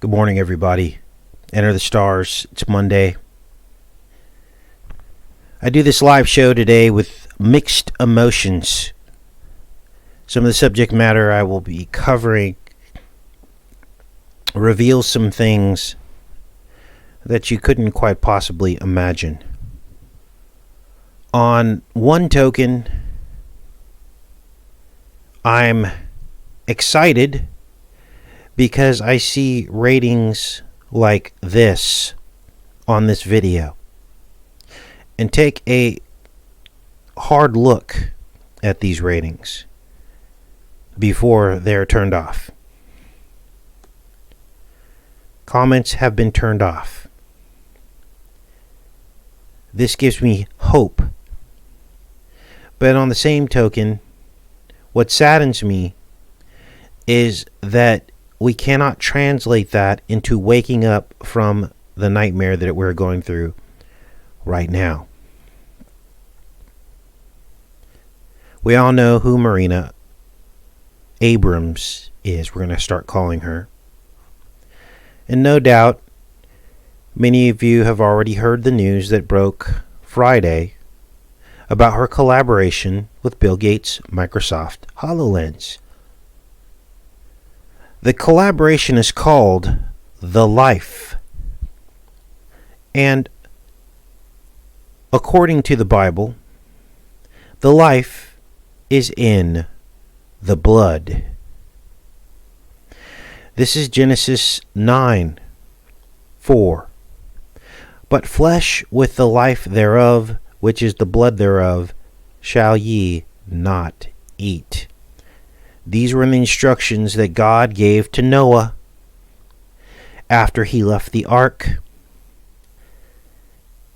Good morning, everybody. Enter the stars. It's Monday. I do this live show today with mixed emotions. Some of the subject matter I will be covering reveals some things that you couldn't quite possibly imagine. On one token, I'm excited because I see ratings like this on this video. And take a hard look at these ratings before they're turned off. Comments have been turned off. This gives me hope. But on the same token, what saddens me is that we cannot translate that into waking up from the nightmare that we're going through right now. We all know who Marina Abrams is. We're going to start calling her. And no doubt, many of you have already heard the news that broke Friday about her collaboration with Bill Gates' Microsoft Hololens. The collaboration is called The Life. And according to the Bible, the life is in the blood. This is Genesis 9:4. But flesh with the life thereof, which is the blood thereof, shall ye not eat. These were the instructions that God gave to Noah after he left the ark.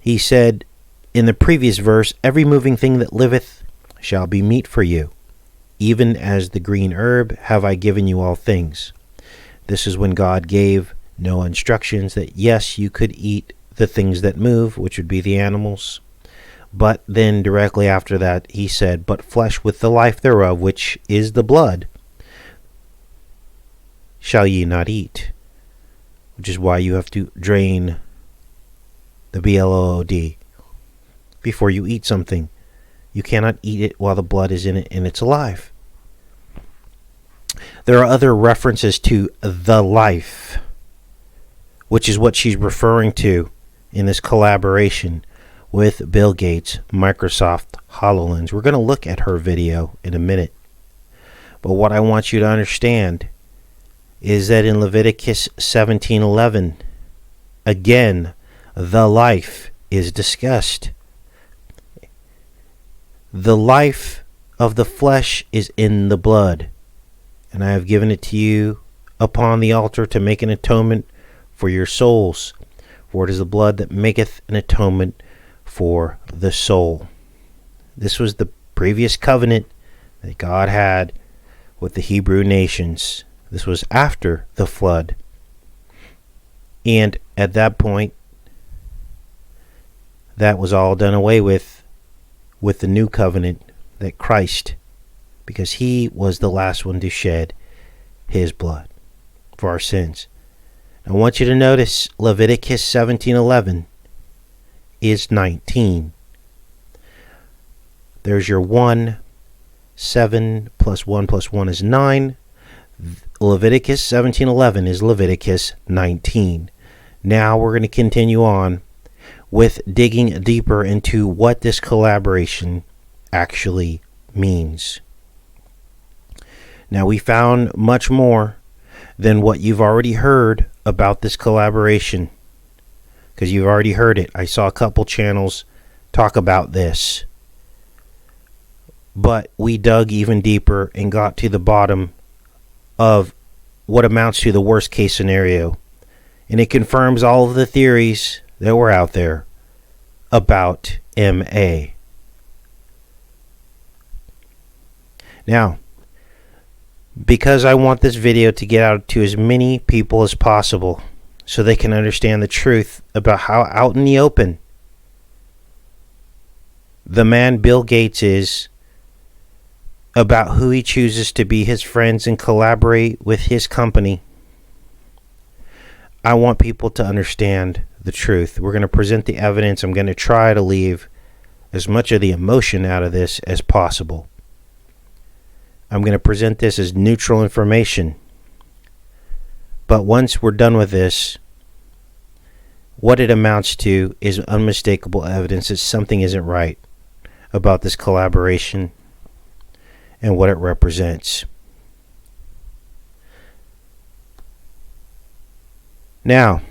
He said in the previous verse, every moving thing that liveth shall be meat for you. Even as the green herb have I given you all things. This is when God gave Noah instructions that yes, you could eat the things that move, which would be the animals. But then directly after that, he said, but flesh with the life thereof, which is the blood, shall ye not eat. Which is why you have to drain the blood before you eat something. You cannot eat it while the blood is in it and it's alive. There are other references to the life, which is what she's referring to in this collaboration with Bill Gates' Microsoft HoloLens. We're going to look at her video in a minute. But what I want you to understand is that in Leviticus 17:11, again, the life is discussed. The life of the flesh is in the blood, and I have given it to you upon the altar to make an atonement for your souls. For it is the blood that maketh an atonement for the soul. This was the previous covenant that God had with the Hebrew nations. This was after the flood. And at that point, that was all done away with the new covenant that Christ, because he was the last one to shed his blood for our sins. I want you to notice Leviticus 17:11 is 19. There's your 1. 7 plus 1 plus 1 is 9. Leviticus 17:11 is Leviticus 19. Now we're going to continue on with digging deeper into what this collaboration actually means. Now we found much more than what you've already heard about this collaboration, because you've already heard it. I saw a couple channels talk about this, but we dug even deeper and got to the bottom of what amounts to the worst case scenario, and it confirms all of the theories that were out there about MA. Now, because I want this video to get out to as many people as possible so they can understand the truth about how out in the open the man Bill Gates is about who he chooses to be his friends and collaborate with his company. I want people to understand the truth. We're going to present the evidence. I'm going to try to leave as much of the emotion out of this as possible. I'm going to present this as neutral information. But once we're done with this, what it amounts to is unmistakable evidence that something isn't right about this collaboration and what it represents. Now,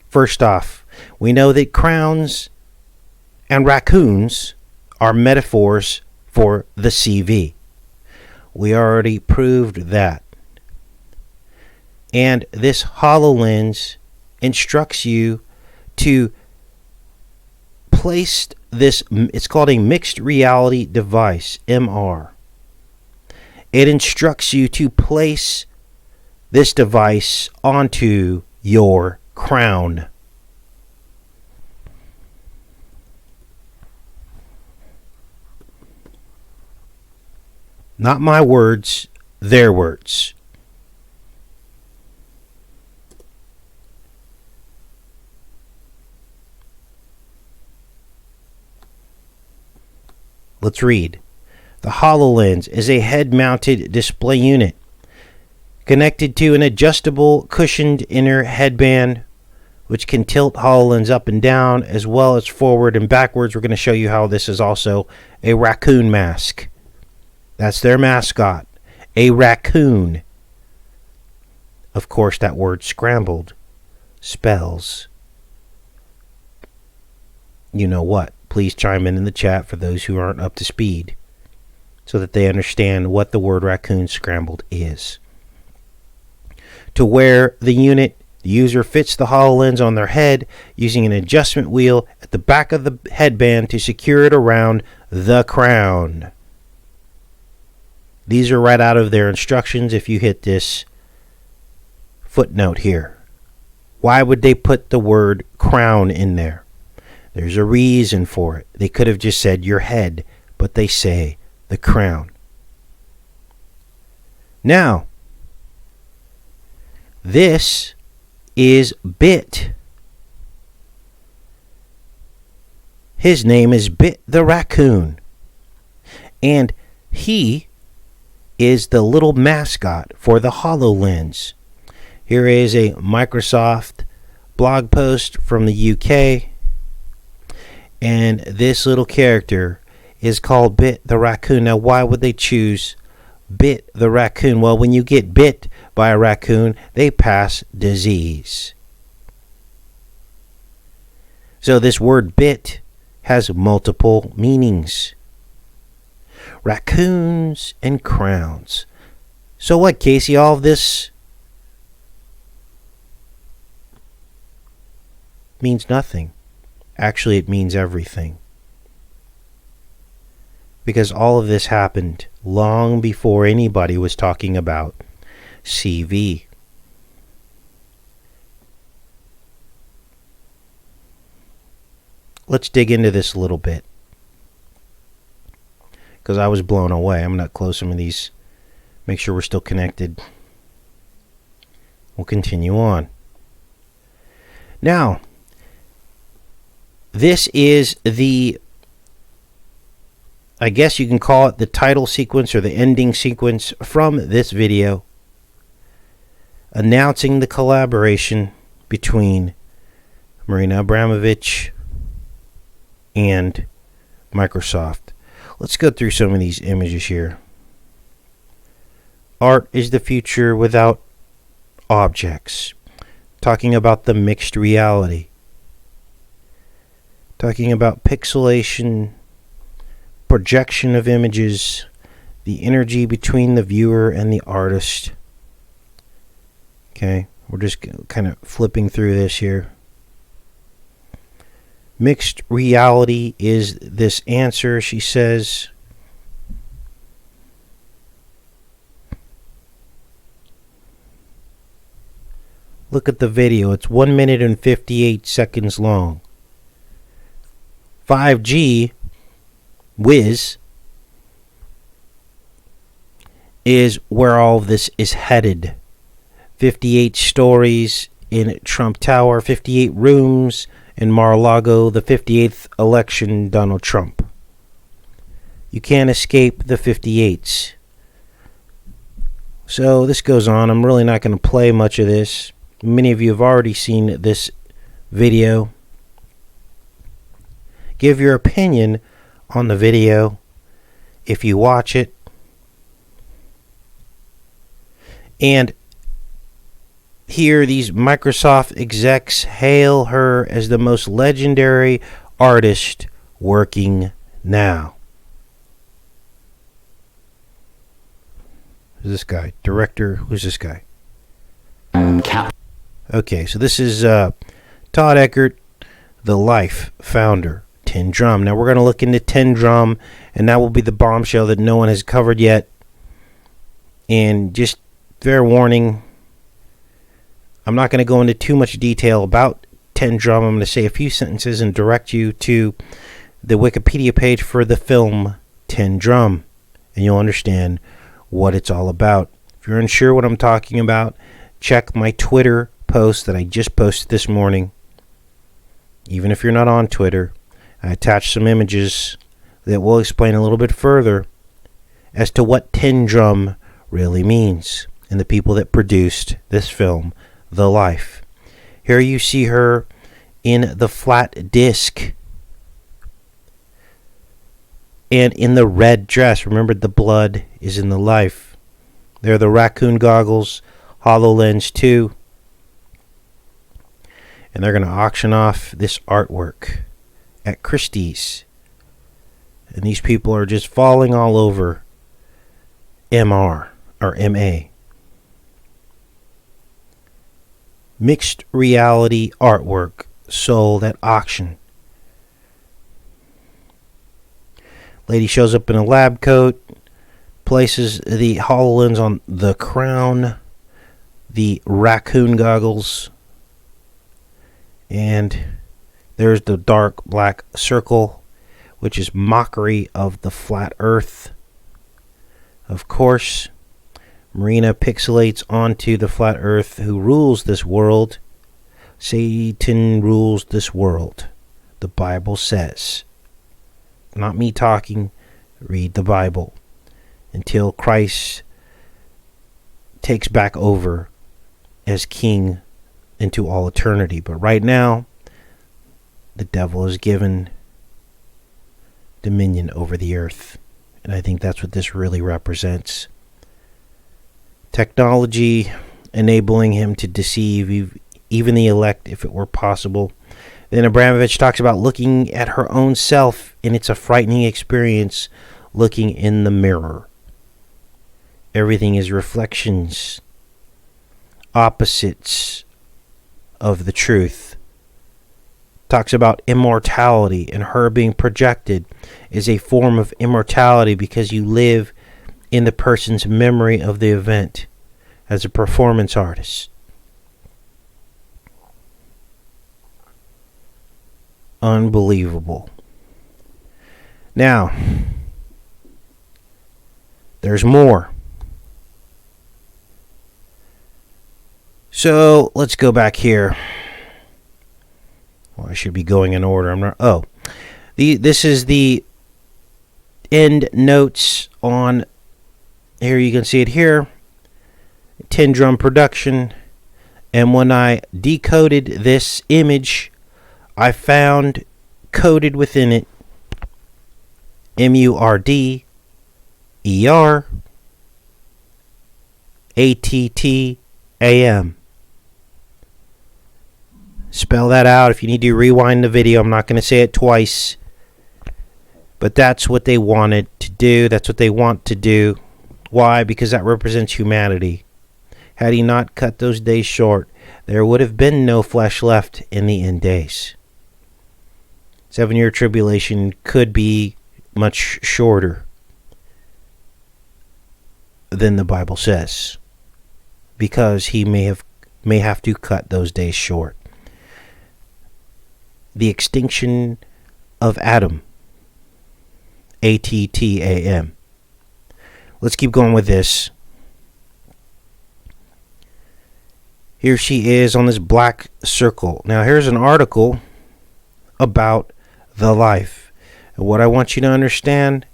first off, we know that crowns and raccoons are metaphors for the CV. We already proved that. And this Hololens instructs you to place this, it's called a mixed reality device, MR. It instructs you to place this device onto your crown. Not my words, their words. Let's read. The Hololens is a head-mounted display unit connected to an adjustable cushioned inner headband which can tilt Hololens up and down as well as forward and backwards. We're going to show you how this is also a raccoon mask. That's their mascot, a raccoon. Of course, that word scrambled spells you know what. Please chime in the chat for those who aren't up to speed so that they understand what the word raccoon scrambled is. To wear the unit, the user fits the HoloLens on their head using an adjustment wheel at the back of the headband to secure it around the crown. These are right out of their instructions if you hit this footnote here. Why would they put the word crown in there? There's a reason for it. They could have just said your head, but they say the crown. Now, this is Bit. His name is Bit the Raccoon. And he is the little mascot for the HoloLens. Here is a Microsoft blog post from the UK. And this little character is called Bit the Raccoon. Now, why would they choose Bit the Raccoon? Well, when you get bit by a raccoon, they pass disease. So this word bit has multiple meanings. Raccoons and crowns. So what, Casey? All of this means nothing. Actually, it means everything. Because all of this happened long before anybody was talking about CV. Let's dig into this a little bit. Because I was blown away. I'm going to close some of these. Make sure we're still connected. We'll continue on. Now, this is the, I guess you can call it the title sequence or the ending sequence from this video, announcing the collaboration between Marina Abramovic and Microsoft. Let's go through some of these images here. Art is the future without objects. Talking about the mixed reality. Talking about pixelation, projection of images, the energy between the viewer and the artist. Okay, we're just kind of flipping through this here. Mixed reality is this answer, she says. Look at the video. It's 1 minute and 58 seconds long. 5G whiz is where all of this is headed. 58 stories in Trump Tower, 58 rooms in Mar-a-Lago, the 58th election, Donald Trump. You can't escape the 58s. So this goes on. I'm really not going to play much of this. Many of you have already seen this video. Give your opinion on the video if you watch it. And here these Microsoft execs hail her as the most legendary artist working now. Who's this guy? Director? Who's this guy? Okay, so this is Todd Eckert, the Life founder, Tin Drum. Now we're going to look into Tin Drum, and that will be the bombshell that no one has covered yet. And just fair warning, I'm not going to go into too much detail about Tin Drum. I'm going to say a few sentences and direct you to the Wikipedia page for the film Tin Drum, and you'll understand what it's all about. If you're unsure what I'm talking about, check my Twitter post that I just posted this morning. Even if you're not on Twitter, I attached some images that will explain a little bit further as to what Tin Drum really means and the people that produced this film, The Life. Here you see her in the flat disc and in the red dress. Remember, the blood is in the life. There are the raccoon goggles, Hololens 2. And they're going to auction off this artwork at Christie's. And these people are just falling all over MR or MA. Mixed reality artwork sold at auction. Lady shows up in a lab coat, places the HoloLens on the crown, the raccoon goggles, and there's the dark black circle, which is mockery of the flat earth. Of course, Marina pixelates onto the flat earth. Who rules this world? Satan rules this world, the Bible says. Not me talking. Read the Bible until Christ takes back over as king into all eternity. But right now, the devil is given dominion over the earth. And I think that's what this really represents. Technology enabling him to deceive even the elect if it were possible. Then Abramovic talks about looking at her own self, and it's a frightening experience looking in the mirror. Everything is reflections, opposites of the truth. Talks about immortality, and her being projected is a form of immortality because you live in the person's memory of the event as a performance artist. Unbelievable. Now, there's more. So let's go back here. Well, I should be going in order. I'm not. This is the end notes on. Here you can see it here. Tin Drum production, and when I decoded this image, I found coded within it MURDER ATTAM. Spell that out. If you need to rewind the video, I'm not going to say it twice. But that's what they wanted to do. That's what they want to do. Why? Because that represents humanity. Had he not cut those days short, there would have been no flesh left in the end days. 7-year tribulation could be much shorter than the Bible says, because he may have to cut those days short. The extinction of Adam. ATTAM. Let's keep going with this. Here she is on this black circle. Now here's an article about the life. And what I want you to understand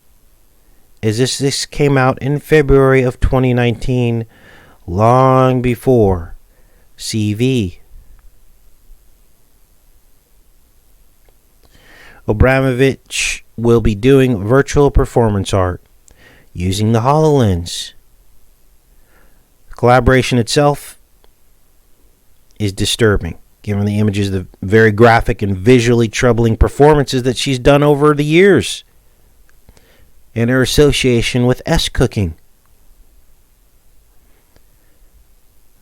is this came out in February of 2019, long before CV. Abramovic will be doing virtual performance art using the Hololens. The collaboration itself is disturbing, given the images of the very graphic and visually troubling performances that she's done over the years, and her association with S-cooking.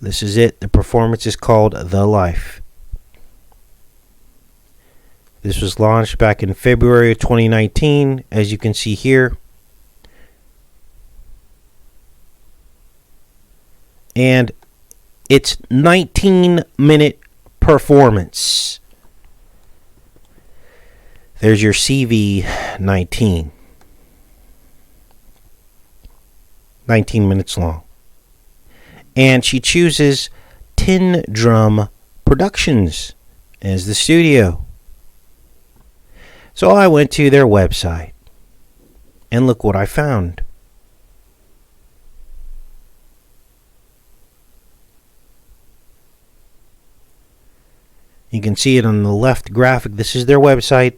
This is it. The performance is called The Life. This was launched back in February of 2019, as you can see here. And it's 19-minute performance. There's your CV 19. 19 minutes long. And she chooses Tin Drum Productions as the studio. So I went to their website, and look what I found. You can see it on the left graphic. This is their website,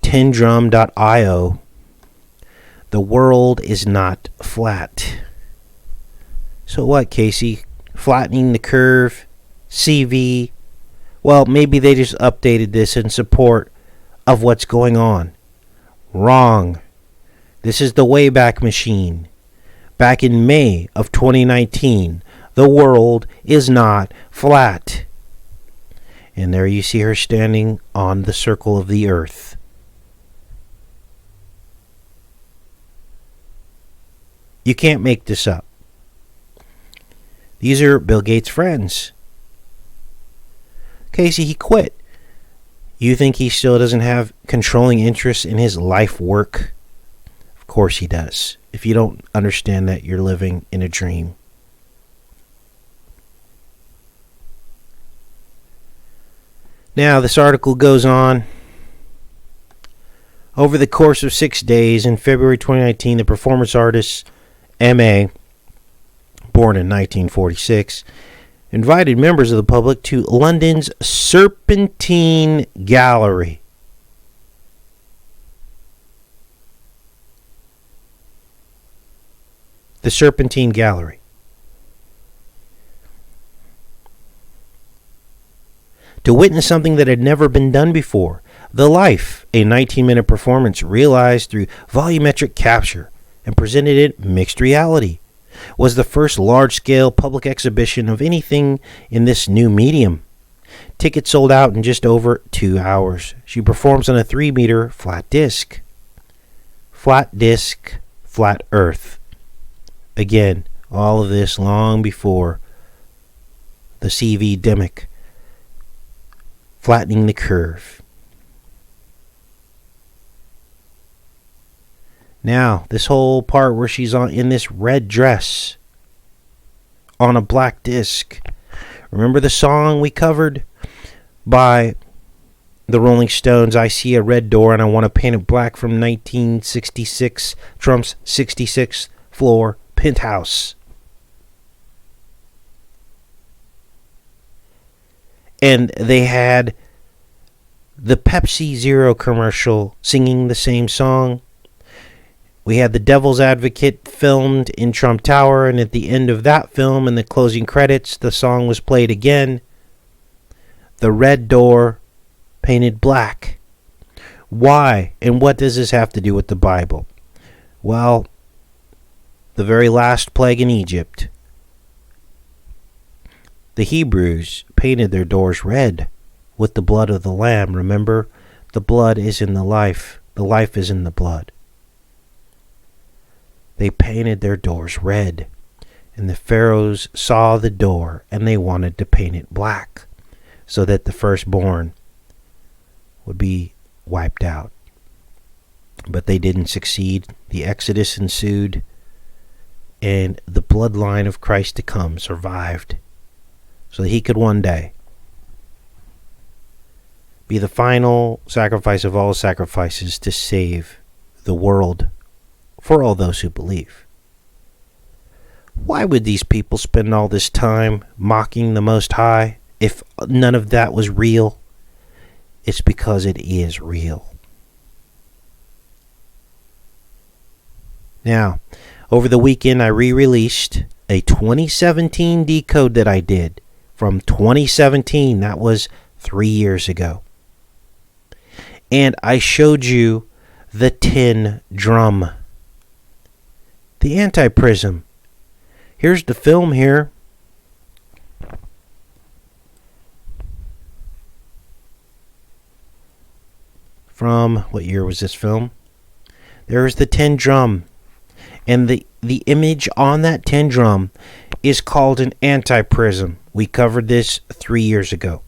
tindrum.io. The world is not flat. So what, Casey? Flattening the curve? CV? Well, maybe they just updated this in support of what's going on. Wrong. This is the Wayback Machine. Back in May of 2019, the world is not flat. And there you see her standing on the circle of the earth. You can't make this up. These are Bill Gates' friends. Casey, he quit. You think he still doesn't have controlling interests in his life work? Of course he does. If you don't understand that, you're living in a dream. Now, this article goes on. Over the course of 6 days in February 2019, the performance artist M.A., born in 1946, invited members of the public to London's Serpentine Gallery. The Serpentine Gallery. To witness something that had never been done before. The Life, a 19-minute performance realized through volumetric capture and presented in mixed reality, was the first large-scale public exhibition of anything in this new medium. Tickets sold out in just over 2 hours. She performs on a 3-meter flat disc. Flat disc, flat earth. Again, all of this long before the CV demic. Flattening the curve. Now, this whole part where she's in this red dress on a black disc. Remember the song we covered by the Rolling Stones, I See a Red Door and I Want to Paint It Black, from 1966, Trump's 66th floor penthouse. And they had the Pepsi Zero commercial singing the same song. We had the Devil's Advocate filmed in Trump Tower, and at the end of that film, in the closing credits, the song was played again. The red door painted black. Why? And what does this have to do with the Bible? Well, the very last plague in Egypt, the Hebrews painted their doors red with the blood of the Lamb. Remember, the blood is in the life. The life is in the blood. They painted their doors red, and the pharaohs saw the door, and they wanted to paint it black so that the firstborn would be wiped out. But they didn't succeed. The Exodus ensued, and the bloodline of Christ to come survived. so that he could one day be the final sacrifice of all sacrifices to save the world for all those who believe. Why would these people spend all this time mocking the Most High if none of that was real? It's because it is real. Now, over the weekend, I re-released a 2017 decode that I did from 2017. That was 3 years ago. And I showed you the tin drum, the anti-prism. Here's the film here. From what year was this film? There's the tin drum. And the image on that tin drum is called an anti-prism. We covered this 3 years ago.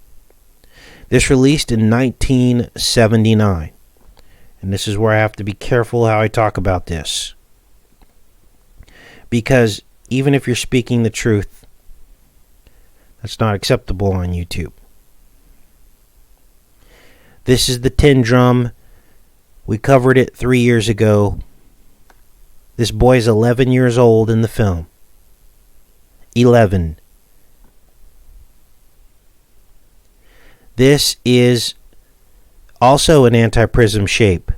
This released in 1979. And this is where I have to be careful how I talk about this. Because even if you're speaking the truth, that's not acceptable on YouTube. This is the tin drum. We covered it 3 years ago. This boy is 11 years old in the film. 11. This is also an anti-prism shape.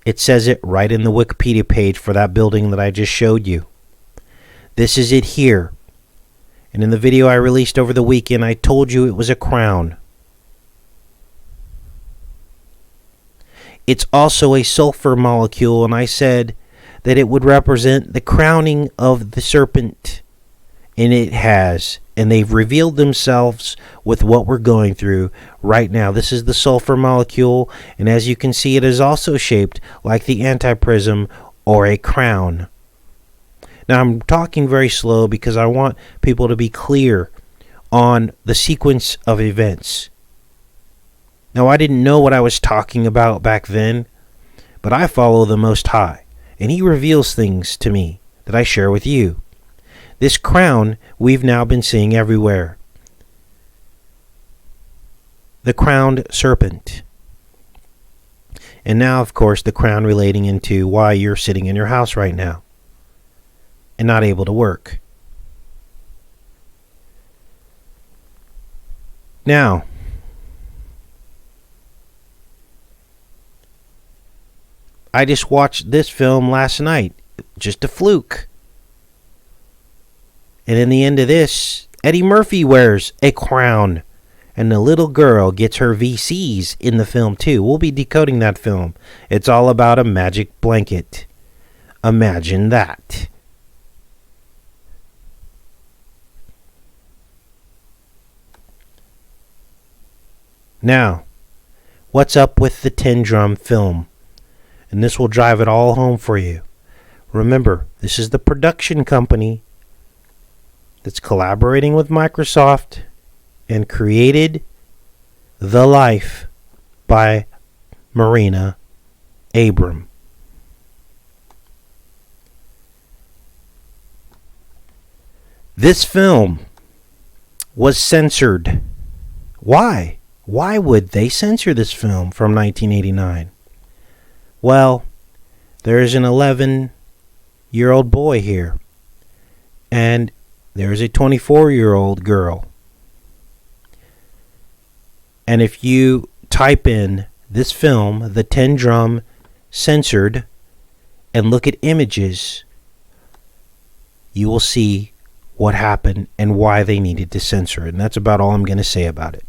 It says it right in the Wikipedia page for that building that I just showed you. This is it here. And in the video I released over the weekend, I told you it was a crown. It's also a sulfur molecule, and I said that it would represent the crowning of the serpent. And it has. And they've revealed themselves with what we're going through right now. This is the sulfur molecule, and as you can see, it is also shaped like the anti-prism or a crown. Now, I'm talking very slow because I want people to be clear on the sequence of events. Now, I didn't know what I was talking about back then, but I follow the Most High, and He reveals things to me that I share with you. This crown we've now been seeing everywhere. The crowned serpent. And now, of course, the crown relating into why you're sitting in your house right now and not able to work. Now, I just watched this film last night. Just a fluke. And in the end of this, Eddie Murphy wears a crown. And the little girl gets her VCs in the film too. We'll be decoding that film. It's all about a magic blanket. Imagine that. Now, what's up with the tin drum film? And this will drive it all home for you. Remember, this is the production company that's collaborating with Microsoft and created The Life by Marina Abram. This film was censored. Why? Why would they censor this film from 1989? Well, there's an 11-year-old boy here. And there's a 24-year-old girl. And if you type in this film, The Tin Drum Censored, and look at images, you will see what happened and why they needed to censor it. And that's about all I'm going to say about it.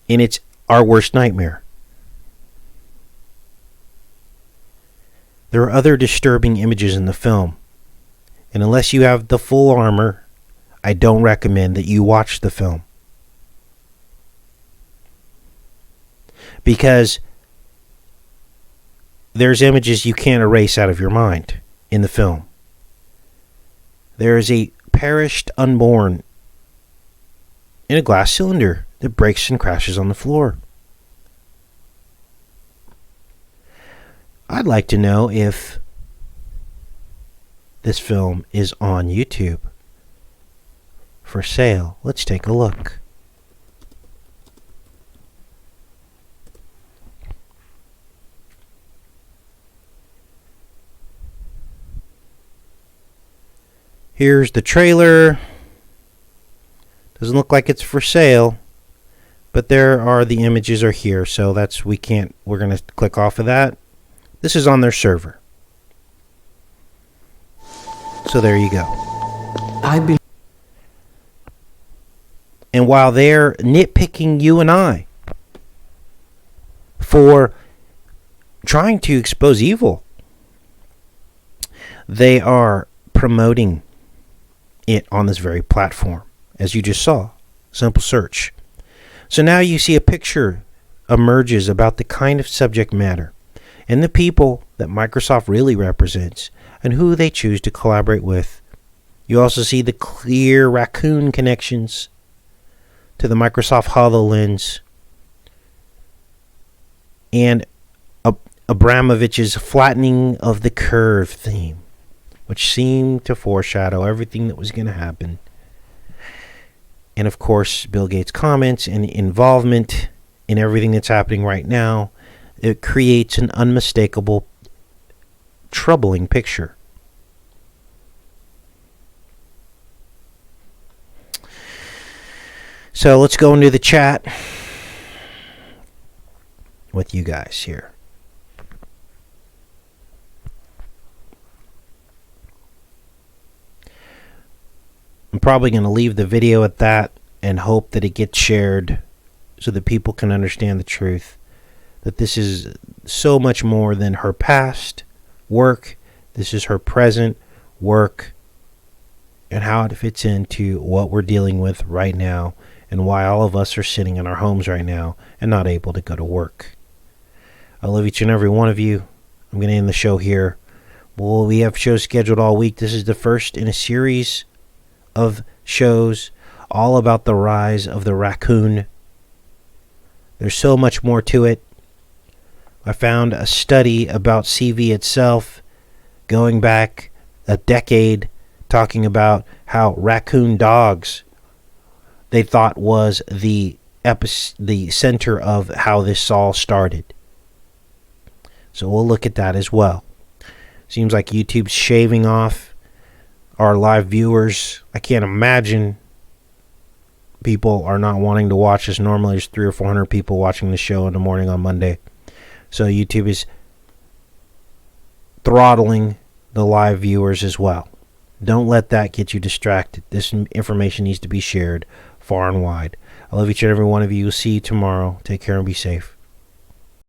And it's our worst nightmare. There are other disturbing images in the film. And unless you have the full armor, I don't recommend that you watch the film. Because there's images you can't erase out of your mind in the film. There is a perished unborn in a glass cylinder that breaks and crashes on the floor. I'd like to know if this film is on YouTube. for sale. Let's take a look. Here's the trailer. Doesn't look like it's for sale, but there are the images are here, so we're going to click off of that. This is on their server. So there you go. And while they're nitpicking you and I for trying to expose evil, they are promoting it on this very platform, as you just saw. Simple search. So now you see a picture emerges about the kind of subject matter and the people that Microsoft really represents and who they choose to collaborate with. You also see the clear raccoon connections to the Microsoft HoloLens and Abramovic's flattening of the curve theme, which seemed to foreshadow everything that was going to happen. And of course, Bill Gates' comments and involvement in everything that's happening right now, it creates an unmistakable, troubling picture. So let's go into the chat with you guys here. I'm probably going to leave the video at that and hope that it gets shared so that people can understand the truth. That this is so much more than her past work. This is her present work and how it fits into what we're dealing with right now and why all of us are sitting in our homes right now and not able to go to work. I love each and every one of you. I'm going to end the show here. Well, we have shows scheduled all week. This is the first in a series of shows all about the rise of the raccoon. There's so much more to it. I found a study about CV itself going back a decade talking about how raccoon dogs they thought was the center of how this all started. So we'll look at that as well. Seems like YouTube's shaving off our live viewers. I can't imagine people are not wanting to watch this. Normally there's 300 or 400 people watching the show in the morning on Monday. So YouTube is throttling the live viewers as well. Don't let that get you distracted. This information needs to be shared far and wide. I love each and every one of you. See you tomorrow. Take care and be safe.